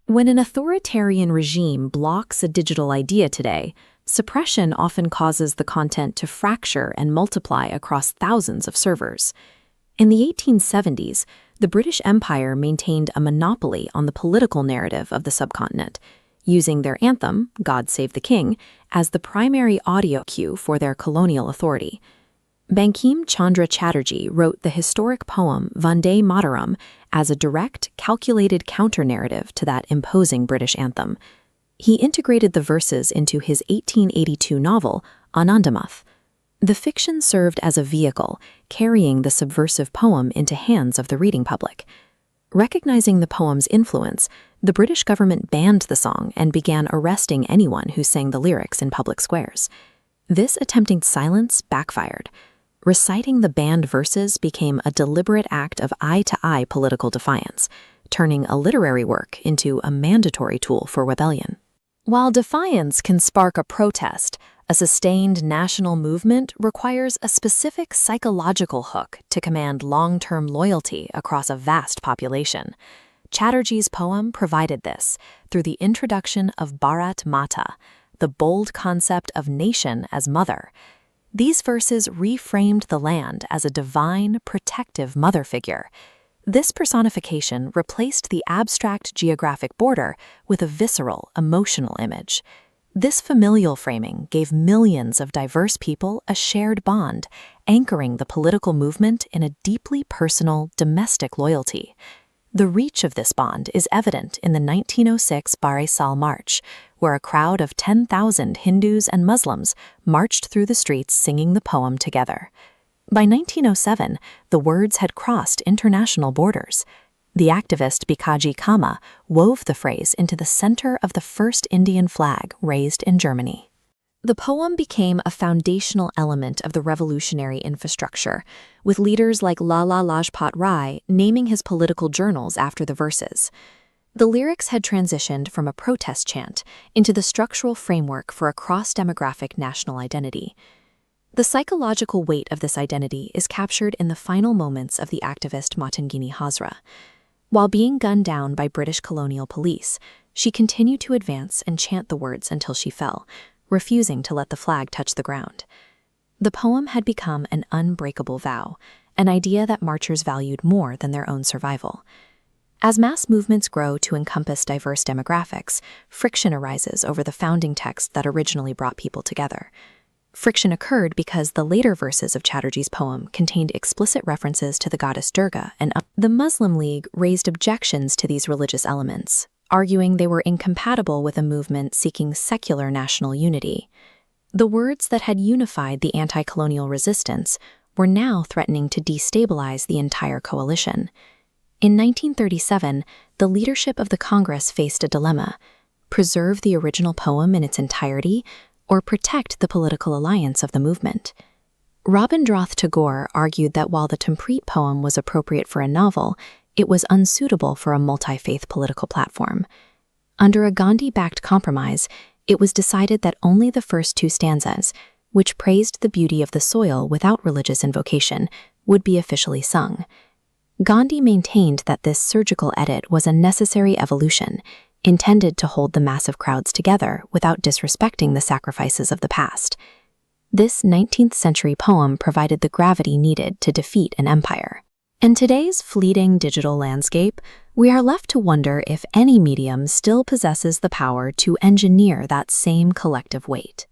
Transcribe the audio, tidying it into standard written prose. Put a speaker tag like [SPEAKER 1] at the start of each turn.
[SPEAKER 1] When an authoritarian regime blocks a digital idea today, suppression often causes the content to fracture and multiply across thousands of servers. In the 1870s, the British Empire maintained a monopoly on the political narrative of the subcontinent, using their anthem, God Save the King, as the primary audio cue for their colonial authority. Bankim Chandra Chatterjee wrote the historic poem Vande Mataram as a direct, calculated counter-narrative to that imposing British anthem. He integrated the verses into his 1882 novel, Anandamath. The fiction served as a vehicle, carrying the subversive poem into hands of the reading public. Recognizing the poem's influence, the British government banned the song and began arresting anyone who sang the lyrics in public squares. This attempted silence backfired. Reciting the banned verses became a deliberate act of eye-to-eye political defiance, turning a literary work into a mandatory tool for rebellion. While defiance can spark a protest, a sustained national movement requires a specific psychological hook to command long-term loyalty across a vast population. Chatterjee's poem provided this through the introduction of Bharat Mata, the bold concept of nation as mother. These verses reframed the land as a divine, protective mother figure. This personification replaced the abstract geographic border with a visceral, emotional image. This familial framing gave millions of diverse people a shared bond, anchoring the political movement in a deeply personal, domestic loyalty. The reach of this bond is evident in the 1906 Bare Saal March, where a crowd of 10,000 Hindus and Muslims marched through the streets singing the poem together. By 1907, the words had crossed international borders. The activist Bikaji Kama wove the phrase into the center of the first Indian flag raised in Germany. The poem became a foundational element of the revolutionary infrastructure, with leaders like Lala Lajpat Rai naming his political journals after the verses. The lyrics had transitioned from a protest chant into the structural framework for a cross-demographic national identity. The psychological weight of this identity is captured in the final moments of the activist Matangini Hazra. While being gunned down by British colonial police, she continued to advance and chant the words until she fell, refusing to let the flag touch the ground. The poem had become an unbreakable vow, an idea that marchers valued more than their own survival. As mass movements grow to encompass diverse demographics, friction arises over the founding text that originally brought people together. Friction occurred because the later verses of Chatterjee's poem contained explicit references to the goddess Durga, and the Muslim League raised objections to these religious elements, arguing they were incompatible with a movement seeking secular national unity. The words that had unified the anti-colonial resistance were now threatening to destabilize the entire coalition. In 1937, the leadership of the Congress faced a dilemma: preserve the original poem in its entirety, or protect the political alliance of the movement. Rabindranath Tagore argued that while the Tampreet poem was appropriate for a novel, it was unsuitable for a multi-faith political platform. Under a Gandhi-backed compromise, it was decided that only the first two stanzas, which praised the beauty of the soil without religious invocation, would be officially sung. Gandhi maintained that this surgical edit was a necessary evolution, intended to hold the massive crowds together without disrespecting the sacrifices of the past. This 19th century poem provided the gravity needed to defeat an empire. In today's fleeting digital landscape, we are left to wonder if any medium still possesses the power to engineer that same collective weight.